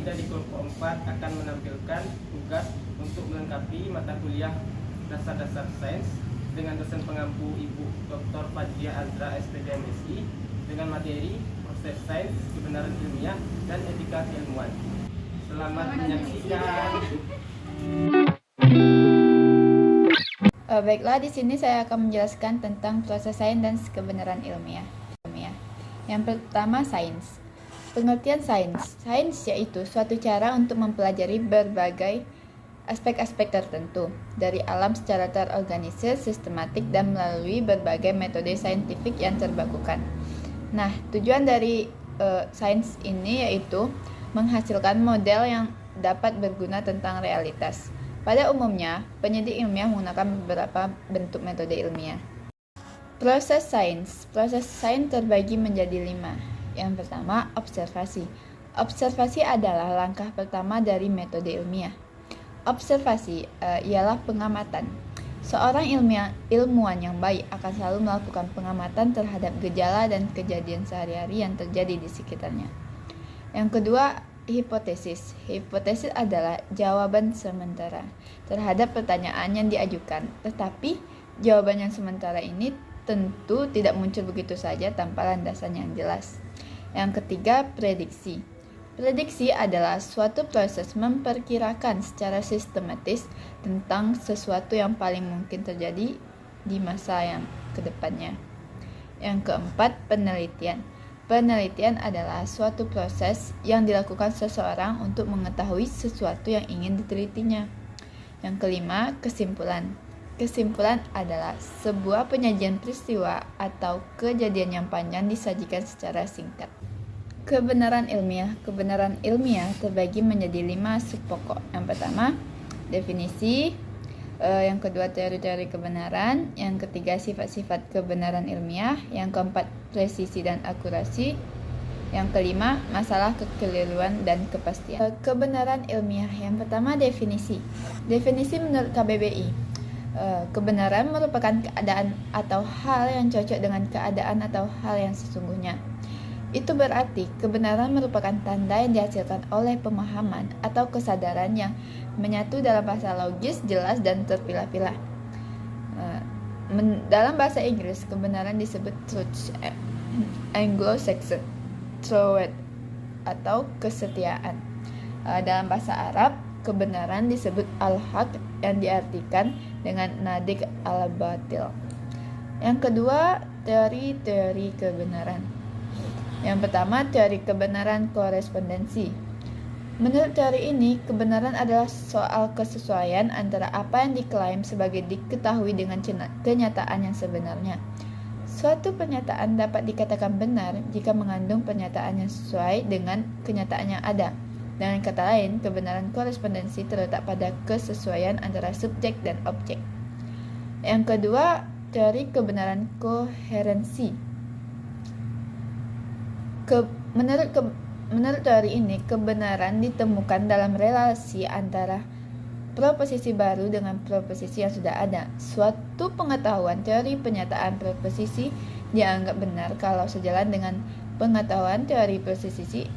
dari kelompok 4 akan menampilkan tugas untuk melengkapi mata kuliah dasar-dasar sains dengan dosen pengampu Ibu Dr. Fadlia Azra SPD MSI dengan materi proses sains, kebenaran ilmiah, dan etika keilmuan. Selamat menyaksikan. Baiklah, di sini saya akan menjelaskan tentang proses sains dan kebenaran ilmiah. Yang pertama, sains. Pengertian sains. Sains yaitu suatu cara untuk mempelajari berbagai aspek-aspek tertentu dari alam secara terorganisir, sistematik, dan melalui berbagai metode saintifik yang terbakukan. Nah, tujuan dari sains ini yaitu menghasilkan model yang dapat berguna tentang realitas. Pada umumnya, penyidik ilmiah menggunakan beberapa bentuk metode ilmiah. Proses sains. Proses sains terbagi menjadi 5. Yang pertama, observasi. Observasi adalah langkah pertama dari metode ilmiah. Observasi ialah pengamatan. Seorang ilmuwan yang baik akan selalu melakukan pengamatan terhadap gejala dan kejadian sehari-hari yang terjadi di sekitarnya. Yang kedua, hipotesis. Hipotesis adalah jawaban sementara terhadap pertanyaan yang diajukan, tetapi jawaban yang sementara ini tentu tidak muncul begitu saja tanpa landasan yang jelas. Yang ketiga, prediksi. Prediksi adalah suatu proses memperkirakan secara sistematis tentang sesuatu yang paling mungkin terjadi di masa yang kedepannya. Yang keempat, penelitian. Penelitian adalah suatu proses yang dilakukan seseorang untuk mengetahui sesuatu yang ingin ditelitinya. Yang kelima, kesimpulan. Kesimpulan adalah sebuah penyajian peristiwa atau kejadian yang panjang disajikan secara singkat. Kebenaran ilmiah. Kebenaran ilmiah terbagi menjadi 5 subpokok. Yang pertama, definisi. Yang kedua, teori-teori kebenaran. Yang ketiga, sifat-sifat kebenaran ilmiah. Yang keempat, presisi dan akurasi. Yang kelima, masalah kekeliruan dan kepastian. Kebenaran ilmiah. Yang pertama, definisi. Definisi menurut KBBI. Kebenaran merupakan keadaan atau hal yang cocok dengan keadaan atau hal yang sesungguhnya. Itu berarti kebenaran merupakan tanda yang dihasilkan oleh pemahaman atau kesadaran yang menyatu dalam bahasa logis, jelas, dan terpilah-pilah. Dalam bahasa Inggris, kebenaran disebut truth, Anglo-Saxon, truth, atau kesetiaan. Dalam bahasa Arab, kebenaran disebut al-haq yang diartikan dengan nadik al-batil. Yang kedua, teori-teori kebenaran. Yang pertama, teori kebenaran korespondensi. Menurut teori ini, kebenaran adalah soal kesesuaian antara apa yang diklaim sebagai diketahui dengan kenyataan yang sebenarnya. Suatu pernyataan dapat dikatakan benar jika mengandung pernyataan yang sesuai dengan kenyataan yang ada. Dengan kata lain, kebenaran korespondensi terletak pada kesesuaian antara subjek dan objek. Yang kedua, teori kebenaran koherensi. Menurut teori ini, kebenaran ditemukan dalam relasi antara proposisi baru dengan proposisi yang sudah ada. Suatu pengetahuan teori penyataan proposisi dianggap benar kalau sejalan dengan pengetahuan teori proposisi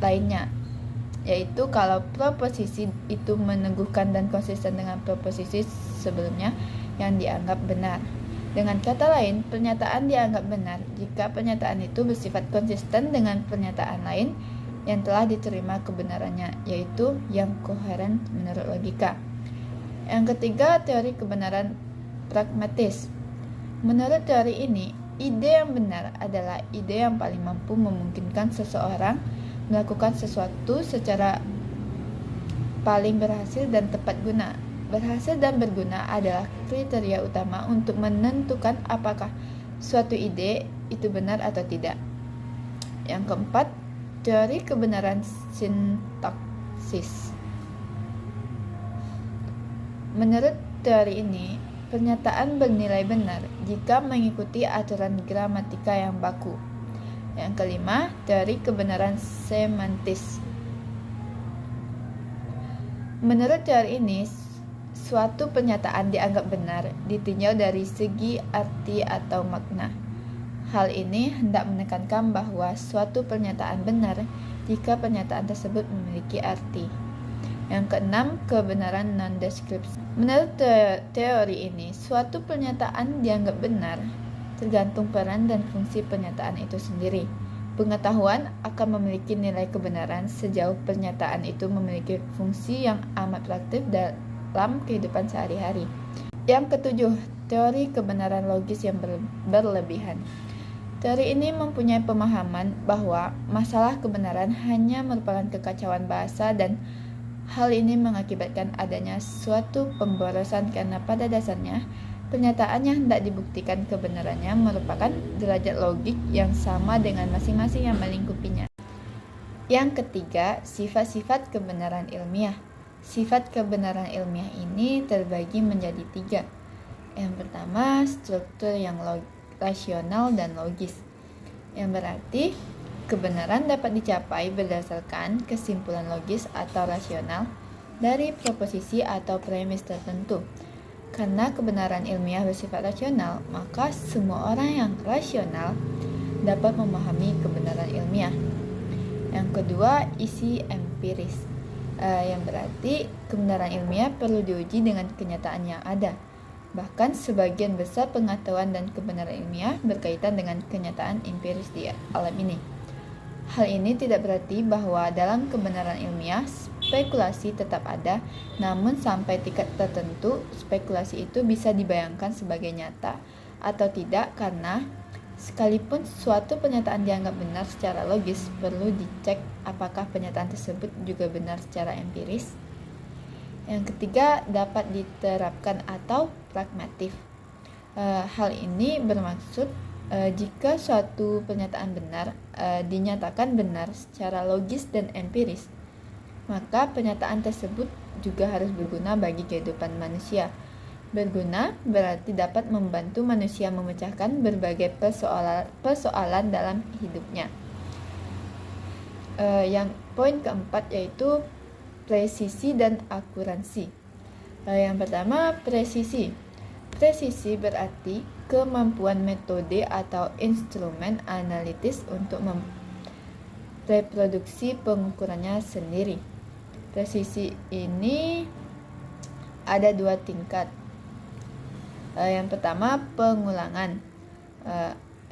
lainnya, yaitu kalau proposisi itu meneguhkan dan konsisten dengan proposisi sebelumnya yang dianggap benar. Dengan kata lain, pernyataan dianggap benar jika pernyataan itu bersifat konsisten dengan pernyataan lain yang telah diterima kebenarannya, yaitu yang koheren menurut logika. Yang ketiga, teori kebenaran pragmatis. Menurut teori ini, ide yang benar adalah ide yang paling mampu memungkinkan seseorang melakukan sesuatu secara paling berhasil dan tepat guna. Berhasil dan berguna adalah kriteria utama untuk menentukan apakah suatu ide itu benar atau tidak. Yang keempat, teori kebenaran sintaksis. Menurut teori ini, pernyataan bernilai benar jika mengikuti aturan gramatika yang baku. Yang kelima, teori kebenaran semantis. Menurut teori ini, suatu pernyataan dianggap benar ditinjau dari segi arti atau makna. Hal ini hendak menekankan bahwa suatu pernyataan benar jika pernyataan tersebut memiliki arti. Yang keenam, kebenaran non-deskripsi. Menurut teori ini, suatu pernyataan dianggap benar tergantung peran dan fungsi pernyataan itu sendiri. Pengetahuan akan memiliki nilai kebenaran sejauh pernyataan itu memiliki fungsi yang amat praktis dalam kehidupan sehari-hari. Yang ketujuh, teori kebenaran logis yang berlebihan. Teori ini mempunyai pemahaman bahwa masalah kebenaran hanya merupakan kekacauan bahasa dan hal ini mengakibatkan adanya suatu pemborosan karena pada dasarnya pernyataan yang hendak dibuktikan kebenarannya merupakan derajat logik yang sama dengan masing-masing yang melingkupinya. Yang ketiga, sifat-sifat kebenaran ilmiah. Sifat kebenaran ilmiah ini terbagi menjadi 3. Yang pertama, struktur yang rasional dan logis. Yang berarti kebenaran dapat dicapai berdasarkan kesimpulan logis atau rasional dari proposisi atau premis tertentu. Karena kebenaran ilmiah bersifat rasional, maka semua orang yang rasional dapat memahami kebenaran ilmiah. Yang kedua, isi empiris. Yang berarti kebenaran ilmiah perlu diuji dengan kenyataan yang ada. Bahkan sebagian besar pengetahuan dan kebenaran ilmiah berkaitan dengan kenyataan empiris di alam ini. Hal ini tidak berarti bahwa dalam kebenaran ilmiah spekulasi tetap ada, namun sampai tingkat tertentu spekulasi itu bisa dibayangkan sebagai nyata atau tidak karena sekalipun suatu pernyataan dianggap benar secara logis, perlu dicek apakah pernyataan tersebut juga benar secara empiris. Yang ketiga, dapat diterapkan atau pragmatif. Hal ini bermaksud jika suatu pernyataan benar dinyatakan benar secara logis dan empiris, maka pernyataan tersebut juga harus berguna bagi kehidupan manusia. Berguna berarti dapat membantu manusia memecahkan berbagai persoalan dalam hidupnya. Yang poin keempat yaitu presisi dan akuransi. Yang pertama, presisi. Presisi berarti kemampuan metode atau instrumen analitis untuk reproduksi pengukurannya sendiri. Presisi ini ada 2 tingkat. Yang pertama, pengulangan,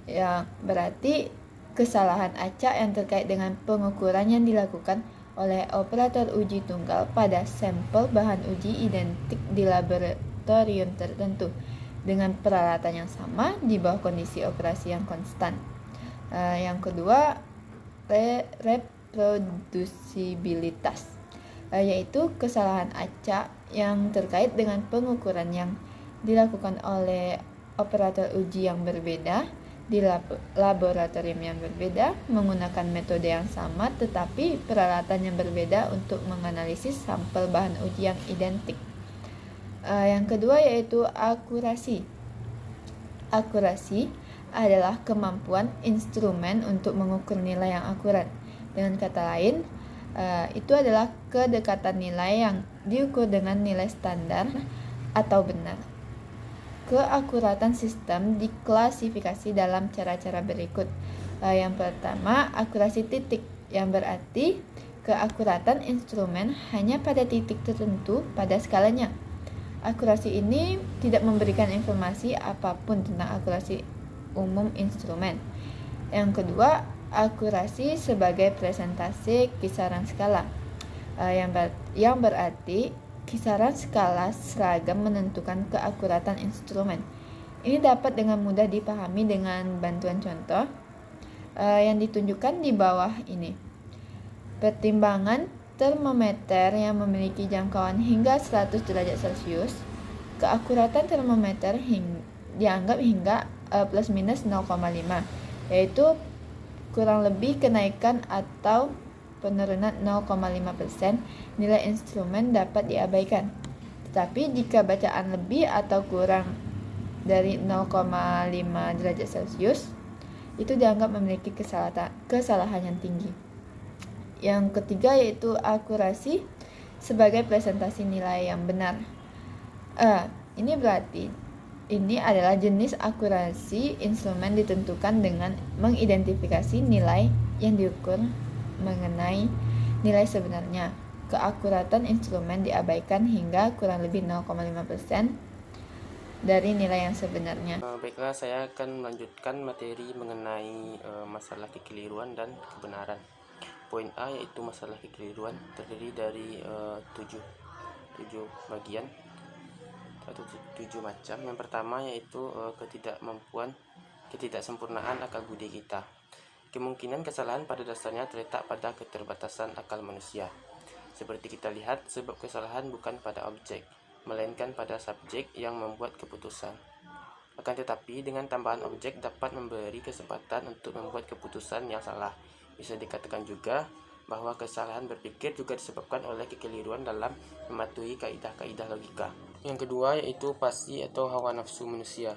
yang berarti kesalahan acak yang terkait dengan pengukuran yang dilakukan oleh operator uji tunggal pada sampel bahan uji identik di laboratorium tertentu dengan peralatan yang sama di bawah kondisi operasi yang konstan. Yang kedua, reprodusibilitas, yaitu kesalahan acak yang terkait dengan pengukuran yang dilakukan oleh operator uji yang berbeda di laboratorium yang berbeda menggunakan metode yang sama tetapi peralatan yang berbeda untuk menganalisis sampel bahan uji yang identik. Yang kedua yaitu akurasi. Akurasi adalah kemampuan instrumen untuk mengukur nilai yang akurat. Dengan kata lain, itu adalah kedekatan nilai yang diukur dengan nilai standar atau benar. Keakuratan sistem diklasifikasi dalam cara-cara berikut. Yang pertama, akurasi titik, yang berarti keakuratan instrumen hanya pada titik tertentu pada skalanya. Akurasi ini tidak memberikan informasi apapun tentang akurasi umum instrumen. Yang kedua, akurasi sebagai presentase kisaran skala, yang berarti kisaran skala seragam menentukan keakuratan instrumen. Ini dapat dengan mudah dipahami dengan bantuan contoh yang ditunjukkan di bawah ini. Pertimbangan termometer yang memiliki jangkauan hingga 100 derajat Celcius, keakuratan termometer dianggap hingga plus minus 0,5, yaitu kurang lebih kenaikan atau penurunan 0,5%, nilai instrumen dapat diabaikan. Tetapi jika bacaan lebih atau kurang dari 0,5 derajat Celcius, itu dianggap memiliki kesalahan yang tinggi. Yang ketiga yaitu akurasi sebagai presentasi nilai yang benar. Ini berarti ini adalah jenis akurasi instrumen ditentukan dengan mengidentifikasi nilai yang diukur mengenai nilai sebenarnya. Keakuratan instrumen diabaikan hingga kurang lebih 0,5% dari nilai yang sebenarnya. Baiklah, saya akan melanjutkan materi mengenai masalah kekeliruan dan kebenaran. Poin A yaitu masalah kekeliruan terdiri dari 7 bagian atau 7 macam. Yang pertama yaitu ketidaksempurnaan akal budi kita. Kemungkinan kesalahan pada dasarnya terletak pada keterbatasan akal manusia. Seperti kita lihat, sebab kesalahan bukan pada objek, melainkan pada subjek yang membuat keputusan. Akan tetapi, dengan tambahan objek dapat memberi kesempatan untuk membuat keputusan yang salah. Bisa dikatakan juga bahwa kesalahan berpikir juga disebabkan oleh kekeliruan dalam mematuhi kaidah-kaidah logika. Yang kedua yaitu pasi atau hawa nafsu manusia.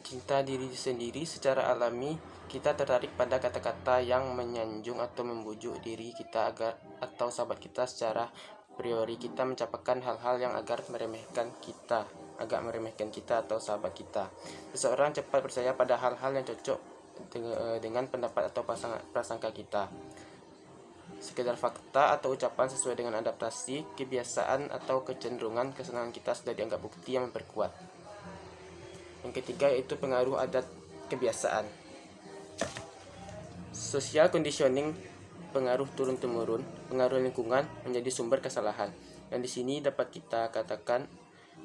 Cinta diri sendiri secara alami, kita tertarik pada kata-kata yang menyanjung atau membujuk diri kita atau sahabat kita secara priori. Kita mencapakan hal-hal yang agak meremehkan kita atau sahabat kita. Seseorang cepat percaya pada hal-hal yang cocok dengan pendapat atau prasangka kita. Sekedar fakta atau ucapan sesuai dengan adaptasi, kebiasaan atau kecenderungan kesenangan kita sudah dianggap bukti yang memperkuat. Yang ketiga yaitu pengaruh adat kebiasaan. Social conditioning, pengaruh turun-temurun, pengaruh lingkungan menjadi sumber kesalahan. Dan di sini dapat kita katakan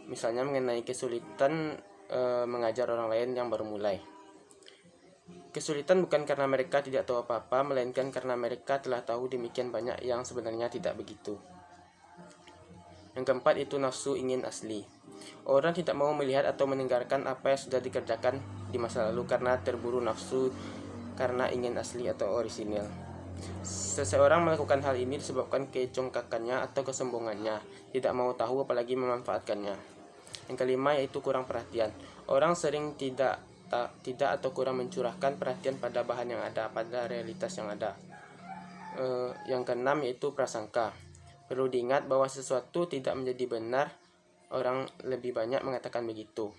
misalnya mengenai kesulitan mengajar orang lain yang baru mulai. Kesulitan bukan karena mereka tidak tahu apa-apa, melainkan karena mereka telah tahu demikian banyak yang sebenarnya tidak begitu. Yang keempat itu nafsu ingin asli. Orang tidak mau melihat atau mendengarkan apa yang sudah dikerjakan di masa lalu karena terburu nafsu, karena ingin asli atau orisinil. Seseorang melakukan hal ini disebabkan kecongkakannya atau kesombongannya, tidak mau tahu apalagi memanfaatkannya. Yang kelima yaitu kurang perhatian. Orang sering tidak atau kurang mencurahkan perhatian pada bahan yang ada, pada realitas yang ada. Yang keenam yaitu prasangka. Perlu diingat bahwa sesuatu tidak menjadi benar, orang lebih banyak mengatakan begitu.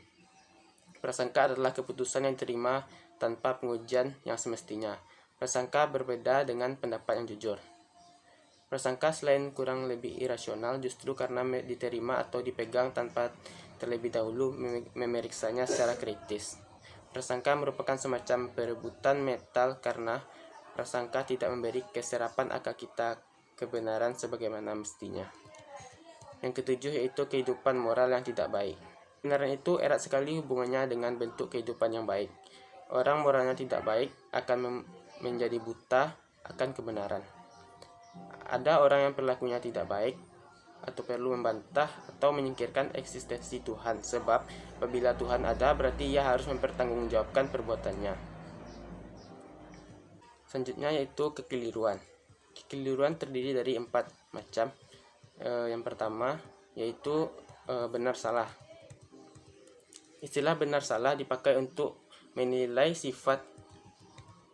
Prasangka adalah keputusan yang diterima tanpa pengujian yang semestinya. Prasangka berbeda dengan pendapat yang jujur. Prasangka selain kurang lebih irasional, justru karena diterima atau dipegang tanpa terlebih dahulu memeriksanya secara kritis. Prasangka merupakan semacam perebutan metal karena prasangka tidak memberi keserapan akal kita kebenaran sebagaimana mestinya. Yang ketujuh yaitu kehidupan moral yang tidak baik. Kebenaran itu erat sekali hubungannya dengan bentuk kehidupan yang baik. Orang moralnya tidak baik akan menjadi buta akan kebenaran. Ada orang yang perilakunya tidak baik atau perlu membantah atau menyingkirkan eksistensi Tuhan, sebab apabila Tuhan ada berarti ia harus mempertanggungjawabkan perbuatannya. Selanjutnya yaitu kekeliruan. Kekeliruan terdiri dari 4 macam. Yang pertama yaitu benar salah. Istilah benar salah dipakai untuk menilai sifat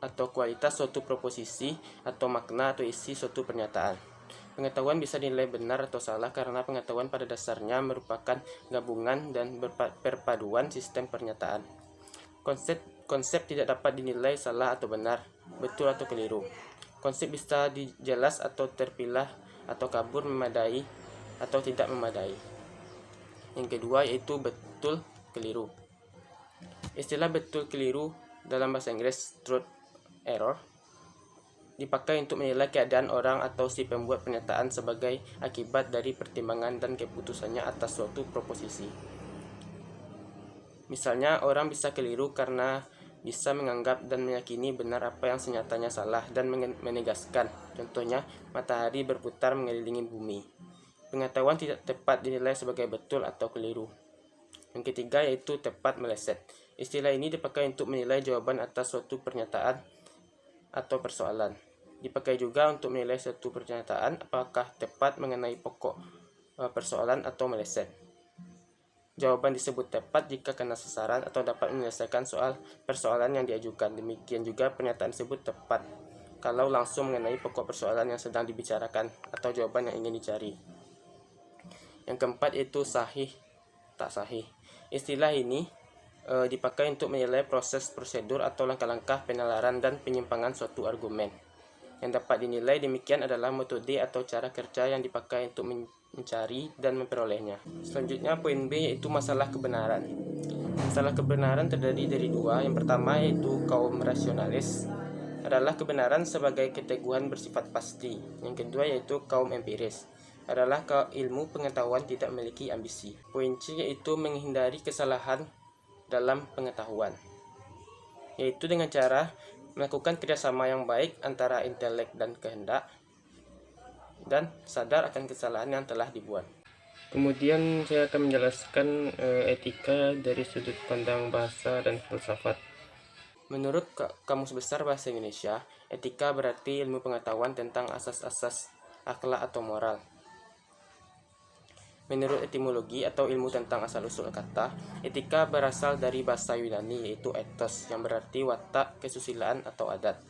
atau kualitas suatu proposisi atau makna atau isi suatu pernyataan. Pengetahuan bisa dinilai benar atau salah karena pengetahuan pada dasarnya merupakan gabungan dan perpaduan sistem pernyataan. Konsep tidak dapat dinilai salah atau benar, betul atau keliru. Konsep bisa dijelas atau terpilah atau kabur, memadai atau tidak memadai. Yang kedua yaitu betul keliru. Istilah betul keliru dalam bahasa Inggris truth error dipakai untuk menilai keadaan orang atau si pembuat pernyataan sebagai akibat dari pertimbangan dan keputusannya atas suatu proposisi. Misalnya, orang bisa keliru karena bisa menganggap dan meyakini benar apa yang senyatanya salah dan menegaskan. Contohnya, matahari berputar mengelilingi bumi. Pengetahuan tidak tepat dinilai sebagai betul atau keliru. Yang ketiga yaitu tepat meleset. Istilah ini dipakai untuk menilai jawaban atas suatu pernyataan atau persoalan. Dipakai juga untuk menilai suatu pernyataan apakah tepat mengenai pokok persoalan atau meleset. Jawaban disebut tepat jika kena sasaran atau dapat menyelesaikan persoalan yang diajukan. Demikian juga pernyataan disebut tepat kalau langsung mengenai pokok persoalan yang sedang dibicarakan atau jawaban yang ingin dicari. Yang keempat yaitu sahih tak sahih. Istilah ini dipakai untuk menilai proses prosedur atau langkah-langkah penalaran dan penyimpangan suatu argumen. Yang dapat dinilai demikian adalah metode atau cara kerja yang dipakai untuk mencari dan memperolehnya. Selanjutnya poin B yaitu masalah kebenaran. Masalah kebenaran terdiri dari dua. Yang pertama yaitu kaum rasionalis adalah kebenaran sebagai keteguhan bersifat pasti. Yang kedua yaitu kaum empiris adalah ilmu pengetahuan tidak memiliki ambisi. Poin C yaitu menghindari kesalahan dalam pengetahuan, yaitu dengan cara melakukan kerjasama yang baik antara intelek dan kehendak dan sadar akan kesalahan yang telah dibuat. Kemudian saya akan menjelaskan etika dari sudut pandang bahasa dan filsafat. Menurut Kamus Besar Bahasa Indonesia, etika berarti ilmu pengetahuan tentang asas-asas akhlak atau moral. Menurut etimologi atau ilmu tentang asal-usul kata, etika berasal dari bahasa Yunani yaitu ethos yang berarti watak, kesusilaan atau adat.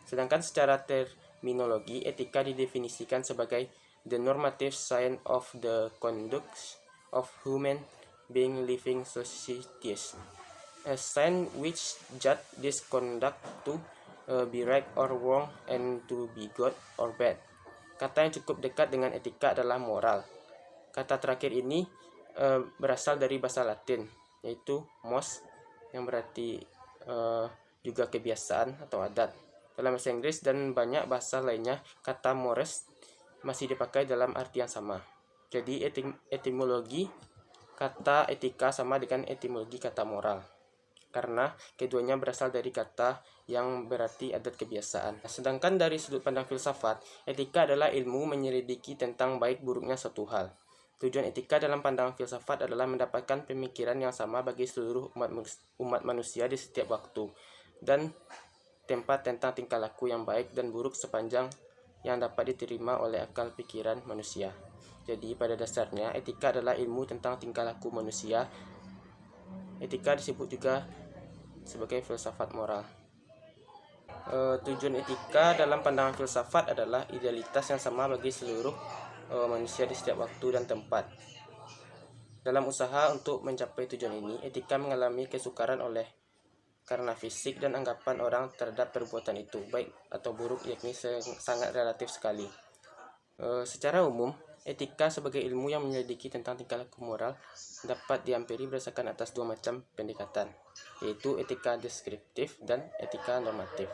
Sedangkan secara terminologi, etika didefinisikan sebagai the normative science of the conduct of human being living societies. A science which judge this conduct to be right or wrong and to be good or bad. Kata yang cukup dekat dengan etika adalah moral. Kata terakhir ini berasal dari bahasa Latin, yaitu mos, yang berarti juga kebiasaan atau adat. Dalam bahasa Inggris dan banyak bahasa lainnya, kata mores masih dipakai dalam arti yang sama. Jadi etimologi kata etika sama dengan etimologi kata moral, karena keduanya berasal dari kata yang berarti adat kebiasaan. Sedangkan dari sudut pandang filsafat, etika adalah ilmu menyelidiki tentang baik buruknya suatu hal. Tujuan etika dalam pandangan filsafat adalah mendapatkan pemikiran yang sama bagi seluruh umat manusia di setiap waktu dan tempat tentang tingkah laku yang baik dan buruk sepanjang yang dapat diterima oleh akal pikiran manusia. Jadi pada dasarnya etika adalah ilmu tentang tingkah laku manusia. Etika disebut juga sebagai filsafat moral. Tujuan etika dalam pandangan filsafat adalah idealitas yang sama bagi seluruh manusia di setiap waktu dan tempat. Dalam usaha untuk mencapai tujuan ini, etika mengalami kesukaran karena fisik dan anggapan orang terhadap perbuatan itu, baik atau buruk, yakni sangat relatif sekali. Secara umum, etika sebagai ilmu yang menyelidiki tentang tingkah laku moral dapat diampiri berdasarkan atas dua macam pendekatan, yaitu etika deskriptif dan etika normatif.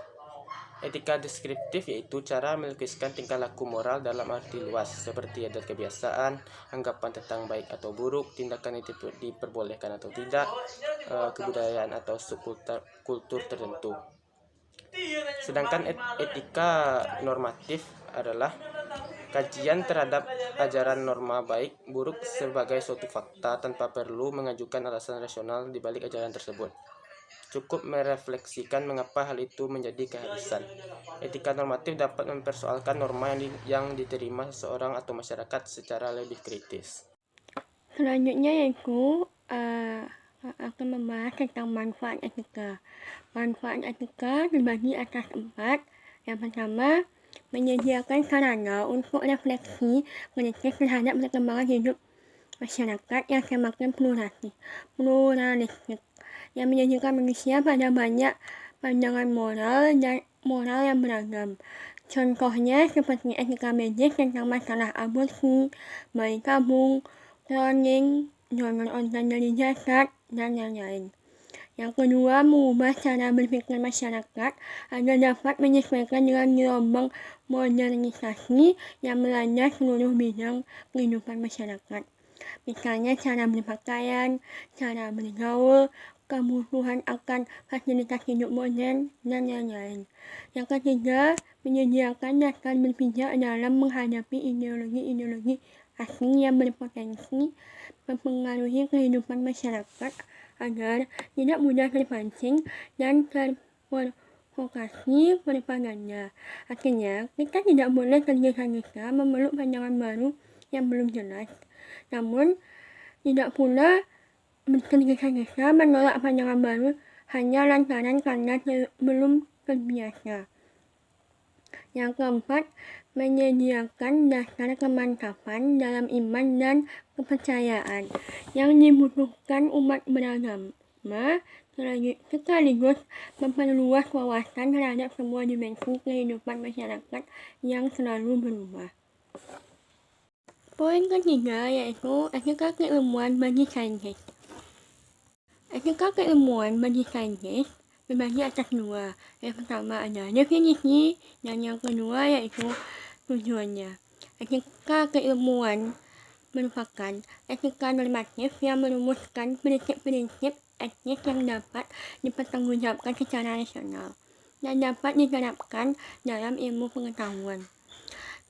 Etika deskriptif yaitu cara melukiskan tingkah laku moral dalam arti luas, seperti adat kebiasaan, anggapan tentang baik atau buruk, tindakan yang diperbolehkan atau tidak, kebudayaan atau subkultur tertentu. Sedangkan etika normatif adalah kajian terhadap ajaran norma baik buruk sebagai suatu fakta tanpa perlu mengajukan alasan rasional di balik ajaran tersebut. Cukup merefleksikan mengapa hal itu menjadi keharusan. Etika normatif dapat mempersoalkan norma yang diterima seseorang atau masyarakat secara lebih kritis. Selanjutnya yaitu akan membahas tentang manfaat etika. Manfaat etika dibagi atas 4. Yang pertama, menyediakan sarana untuk refleksi kritis terhadap perkembangan hidup masyarakat yang semakin pluralistik, yang menjadikan manusia pada banyak pandangan moral yang beragam. Contohnya seperti etika medis tentang masalah aborsi, bayi tabung, cloning, donor organ dari jasad, dan lain-lain. Yang kedua, mengubah cara berpikir masyarakat agar dapat menyesuaikan dengan gelombang modernisasi yang melanda seluruh bidang kehidupan masyarakat. Misalnya cara berpakaian, cara bergaul, kebutuhan akan fasilitas hidup modern, dan lain-lain. Yang ketiga, menyediakan dasar berpijak dalam menghadapi ideologi-ideologi asing yang berpotensi mempengaruhi kehidupan masyarakat agar tidak mudah terpancing dan terprovokasi propaganda. Artinya, kita tidak boleh tergesa-gesa memeluk pandangan baru yang belum jelas. Namun, tidak pula tergesa-gesa menolak pandangan baru hanya lantaran karena belum terbiasa. Yang keempat, menyediakan dasar kemantapan dalam iman dan kepercayaan yang dibutuhkan umat beragam. sekaligus memperluas wawasan terhadap semua dimensi kehidupan masyarakat yang selalu berubah. Poin ketiga yaitu etika keilmuan bagi saintis. Etika keilmuan bagi saintis dibagi atas dua. Yang pertama ada definisi dan yang kedua yaitu tujuannya. Etika keilmuan merupakan etika normatif yang merumuskan prinsip-prinsip etis yang dapat dipertanggungjawabkan secara rasional dan dapat diterapkan dalam ilmu pengetahuan.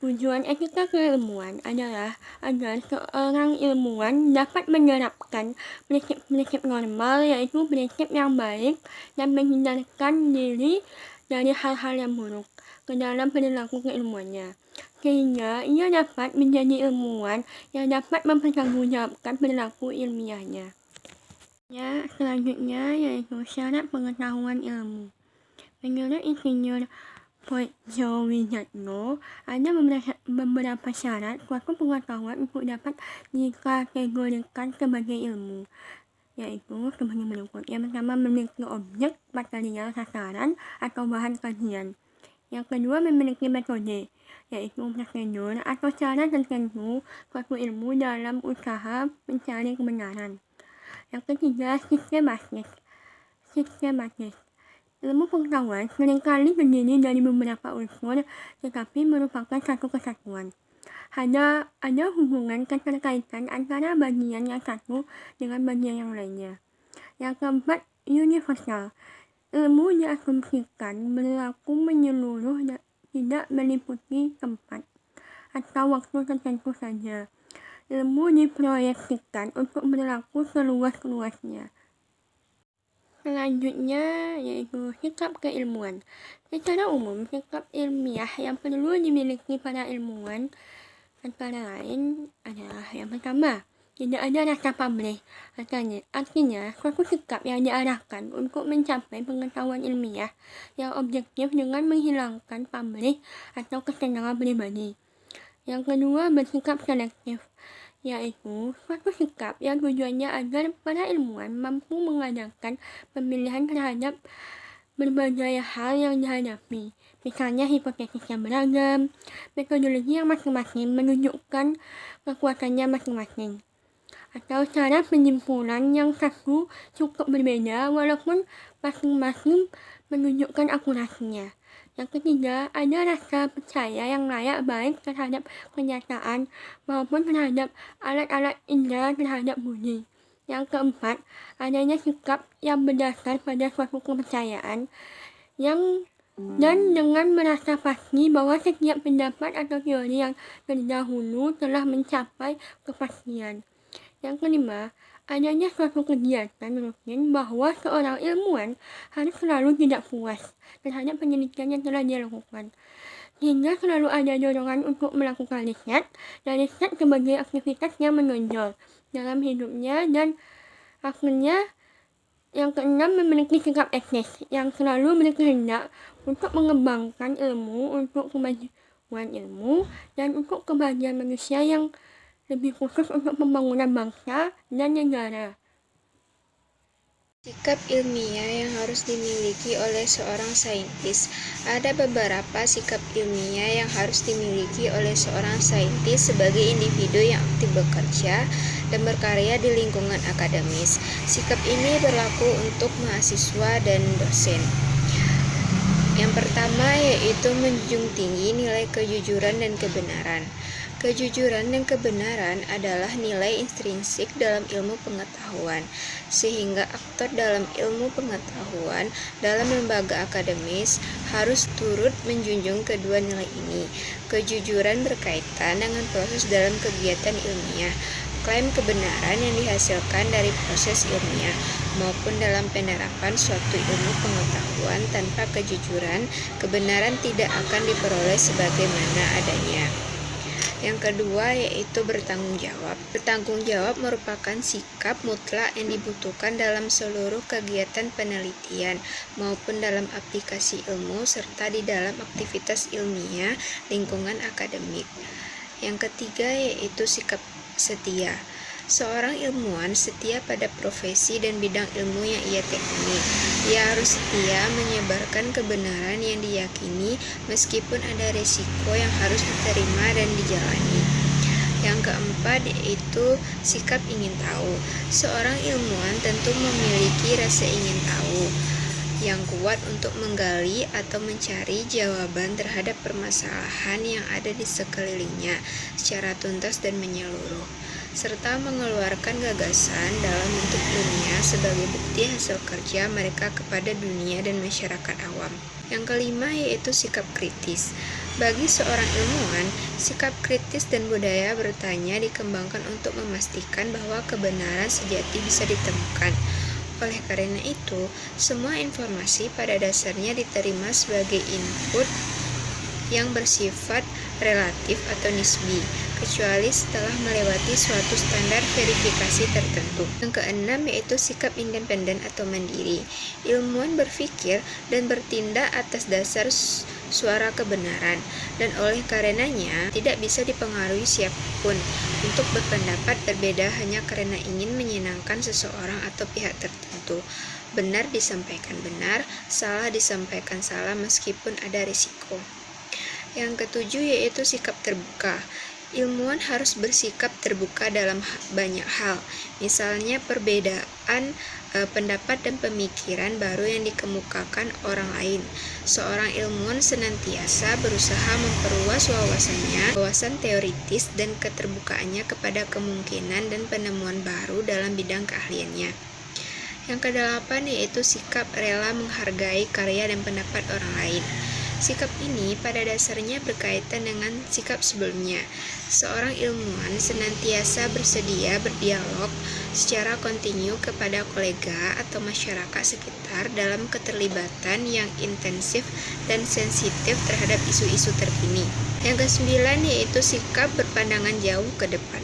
Tujuan etika keilmuan adalah agar seorang ilmuwan dapat menerapkan prinsip-prinsip normal, yaitu prinsip yang baik dan menghindarkan diri dari hal-hal yang buruk ke dalam perilaku keilmuannya, sehingga ia dapat menjadi ilmuwan yang dapat mempertanggungjawabkan perilaku ilmiahnya. Selanjutnya yaitu syarat pengetahuan ilmu. Menurut Insinyur Poetjo Wijatno, ada beberapa syarat suatu pengetahuan untuk dapat dikategorikan sebagai ilmu, yaitu sebagai berikut. Yang pertama, memiliki objek, material, sasaran, atau bahan kajian. Yang kedua, memiliki metode, yaitu prosedur atau cara tertentu suatu ilmu dalam usaha mencari kebenaran. Yang ketiga, sistematis. Ilmu pengetahuan seringkali terdiri dari beberapa unsur, tetapi merupakan satu kesatuan. Ada hubungan keterkaitan antara bagian yang satu dengan bagian yang lainnya. Yang keempat, universal. Ilmu diasumsikan berlaku menyeluruh dan tidak meliputi tempat atau waktu tertentu saja. Ilmu diproyeksikan untuk berlaku seluas-luasnya. Selanjutnya yaitu sikap keilmuan. Secara umum, sikap ilmiah yang perlu dimiliki para ilmuwan antara lain adalah yang pertama, tidak ada rasa pamrih. Artinya, suatu sikap yang diarahkan untuk mencapai pengetahuan ilmiah yang objektif dengan menghilangkan pamrih atau kesenangan pribadi. Yang kedua, bersikap selektif, yaitu suatu sikap yang tujuannya agar para ilmuwan mampu mengadakan pemilihan terhadap berbagai hal yang dihadapi, misalnya hipotesis yang beragam, metodologi yang masing-masing menunjukkan kekuatannya masing-masing, atau cara penyimpulan yang satu cukup berbeda walaupun masing-masing menunjukkan akurasinya. Yang ketiga, ada rasa percaya yang layak baik terhadap kenyataan maupun terhadap alat-alat indera terhadap budi. Yang keempat, adanya sikap yang berdasar pada suatu kepercayaan dan dengan merasa pasti bahwa setiap pendapat atau teori yang terdahulu telah mencapai kepastian. Yang kelima, adanya suatu kegiatan rutin bahwa seorang ilmuwan harus selalu tidak puas terhadap penelitian yang telah dilakukan, sehingga selalu ada dorongan untuk melakukan riset dan riset sebagai aktivitas yang menonjol dalam hidupnya. Dan akhirnya yang keenam, memiliki sikap etis yang selalu berkehendak untuk mengembangkan ilmu untuk kemajuan ilmu dan untuk kebahagiaan manusia, yang lebih khusus untuk pembangunan bangsa dan negara. Sikap ilmiah yang harus dimiliki oleh seorang saintis. Ada beberapa sikap ilmiah yang harus dimiliki oleh seorang saintis sebagai individu yang aktif bekerja dan berkarya di lingkungan akademis. Sikap ini berlaku untuk mahasiswa dan dosen. Yang pertama yaitu menjunjung tinggi nilai kejujuran dan kebenaran. Kejujuran dan kebenaran adalah nilai intrinsik dalam ilmu pengetahuan, sehingga aktor dalam ilmu pengetahuan dalam lembaga akademis harus turut menjunjung kedua nilai ini. Kejujuran berkaitan dengan proses dalam kegiatan ilmiah, klaim kebenaran yang dihasilkan dari proses ilmiah, maupun dalam penerapan suatu ilmu pengetahuan. Tanpa kejujuran, kebenaran tidak akan diperoleh sebagaimana adanya. Yang kedua yaitu bertanggung jawab. Bertanggung jawab merupakan sikap mutlak yang dibutuhkan dalam seluruh kegiatan penelitian maupun dalam aplikasi ilmu serta di dalam aktivitas ilmiah lingkungan akademik. Yang ketiga yaitu sikap setia. Seorang ilmuwan setia pada profesi dan bidang ilmu yang ia tekuni. Ia harus setia menyebarkan kebenaran yang diyakini meskipun ada risiko yang harus diterima dan dijalani. Yang keempat yaitu sikap ingin tahu. Seorang ilmuwan tentu memiliki rasa ingin tahu yang kuat untuk menggali atau mencari jawaban terhadap permasalahan yang ada di sekelilingnya secara tuntas dan menyeluruh, serta mengeluarkan gagasan dalam bentuk ilmiah sebagai bukti hasil kerja mereka kepada dunia dan masyarakat awam. Yang kelima yaitu sikap kritis. Bagi seorang ilmuwan, sikap kritis dan budaya bertanya dikembangkan untuk memastikan bahwa kebenaran sejati bisa ditemukan. Oleh karena itu, semua informasi pada dasarnya diterima sebagai input yang bersifat relatif atau nisbi, kecuali setelah melewati suatu standar verifikasi tertentu. Yang keenam yaitu sikap independen atau mandiri. Ilmuwan berpikir dan bertindak atas dasar suara kebenaran, dan oleh karenanya tidak bisa dipengaruhi siapapun untuk berpendapat berbeda hanya karena ingin menyenangkan seseorang atau pihak tertentu. Benar disampaikan benar, salah disampaikan salah meskipun ada risiko. Yang ketujuh yaitu sikap terbuka. Ilmuwan harus bersikap terbuka dalam banyak hal, misalnya perbedaan pendapat dan pemikiran baru yang dikemukakan orang lain. Seorang ilmuwan senantiasa berusaha memperluas wawasan teoritis dan keterbukaannya kepada kemungkinan dan penemuan baru dalam bidang keahliannya. Yang kedelapan yaitu sikap rela menghargai karya dan pendapat orang lain. Sikap ini pada dasarnya berkaitan dengan sikap sebelumnya. Seorang ilmuwan senantiasa bersedia berdialog secara kontinu kepada kolega atau masyarakat sekitar dalam keterlibatan yang intensif dan sensitif terhadap isu-isu terkini. Yang kesembilan yaitu sikap berpandangan jauh ke depan.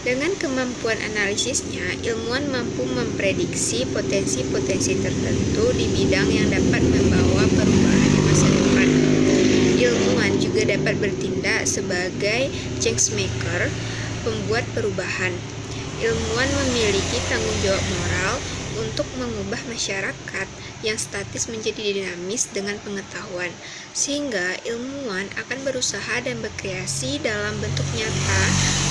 Dengan kemampuan analisisnya, ilmuwan mampu memprediksi potensi-potensi tertentu di bidang yang dapat membawa perubahan di masa depan. Ilmuwan juga dapat bertindak sebagai changemaker, pembuat perubahan. Ilmuwan memiliki tanggung jawab moral untuk mengubah masyarakat yang statis menjadi dinamis dengan pengetahuan, sehingga ilmuwan akan berusaha dan berkreasi dalam bentuk nyata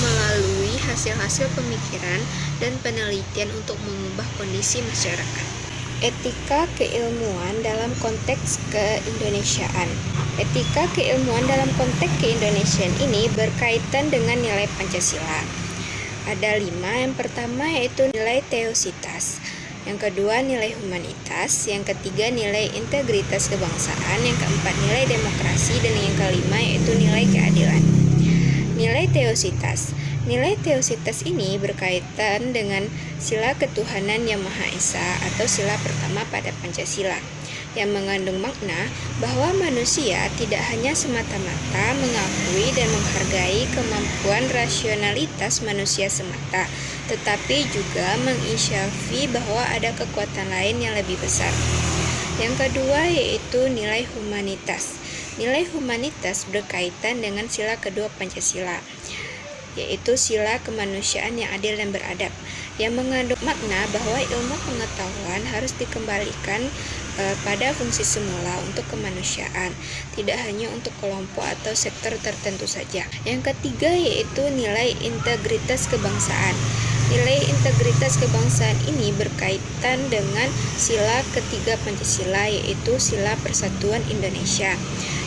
melalui hasil-hasil pemikiran dan penelitian untuk mengubah kondisi masyarakat. Etika keilmuan dalam konteks keindonesiaan. Etika keilmuan dalam konteks keindonesiaan ini berkaitan dengan nilai Pancasila. Ada 5. Yang pertama yaitu nilai teositas. Yang kedua nilai humanitas, yang ketiga nilai integritas kebangsaan, yang keempat nilai demokrasi, dan yang kelima yaitu nilai keadilan. Nilai teositas. Nilai teositas ini berkaitan dengan sila ketuhanan yang Maha Esa atau sila pertama pada Pancasila, yang mengandung makna bahwa manusia tidak hanya semata-mata mengakui dan menghargai kemampuan rasionalitas manusia semata, tetapi juga menginsyafi bahwa ada kekuatan lain yang lebih besar. Yang kedua yaitu nilai humanitas. Nilai humanitas berkaitan dengan sila kedua Pancasila, yaitu sila kemanusiaan yang adil dan beradab, yang mengandung makna bahwa ilmu pengetahuan harus dikembalikan pada fungsi semula untuk kemanusiaan, tidak hanya untuk kelompok atau sektor tertentu saja. Yang ketiga yaitu nilai integritas kebangsaan. Nilai integritas kebangsaan ini berkaitan dengan sila ketiga Pancasila, yaitu sila persatuan Indonesia,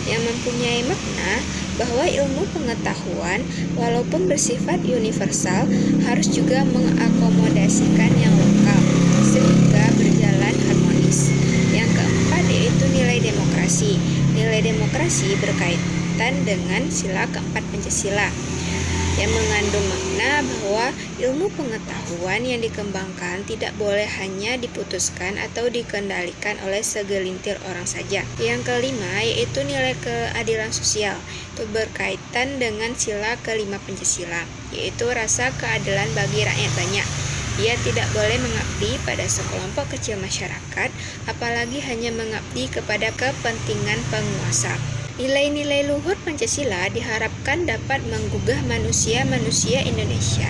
yang mempunyai makna bahwa ilmu pengetahuan walaupun bersifat universal harus juga mengakomodasikan yang lokal sehingga berjalan harmonis. Yang keempat yaitu nilai demokrasi. Nilai demokrasi berkaitan dengan sila keempat Pancasila, yang mengandung makna bahwa ilmu pengetahuan yang dikembangkan tidak boleh hanya diputuskan atau dikendalikan oleh segelintir orang saja. Yang kelima yaitu nilai keadilan sosial. Itu berkaitan dengan sila kelima Pancasila, yaitu rasa keadilan bagi rakyat banyak. Ia tidak boleh mengabdi pada sekelompok kecil masyarakat, apalagi hanya mengabdi kepada kepentingan penguasa. Nilai-nilai luhur Pancasila diharapkan dapat menggugah manusia-manusia Indonesia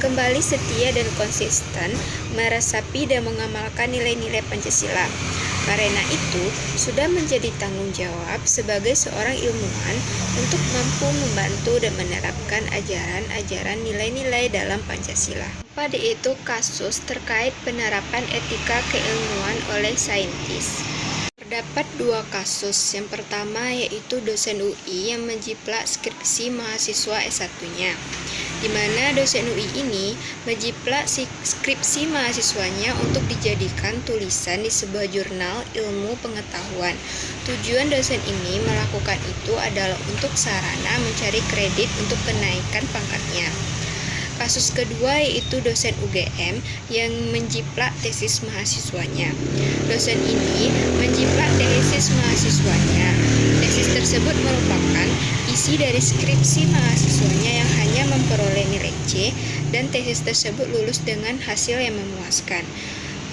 kembali setia dan konsisten meresapi dan mengamalkan nilai-nilai Pancasila. Karena itu, sudah menjadi tanggung jawab sebagai seorang ilmuwan untuk mampu membantu dan menerapkan ajaran-ajaran nilai-nilai dalam Pancasila. Pada itu kasus terkait penerapan etika keilmuan oleh saintis. Terdapat dua kasus. Yang pertama yaitu dosen UI yang menjiplak skripsi mahasiswa S1-nya, di mana dosen UI ini menjiplak skripsi mahasiswanya untuk dijadikan tulisan di sebuah jurnal ilmu pengetahuan. Tujuan dosen ini melakukan itu adalah untuk sarana mencari kredit untuk kenaikan pangkatnya. Kasus kedua yaitu dosen UGM yang menjiplak tesis mahasiswanya. Dosen ini menjiplak tesis mahasiswanya. Tesis tersebut merupakan isi dari skripsi mahasiswanya yang hanya memperoleh nilai C, dan tesis tersebut lulus dengan hasil yang memuaskan.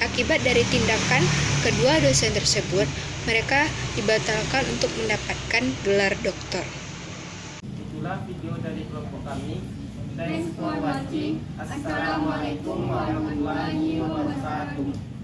Akibat dari tindakan kedua dosen tersebut, mereka dibatalkan untuk mendapatkan gelar doktor. Itulah video dari kelompok kami. Thanks for watching. Assalamualaikum warahmatullahi wabarakatuh.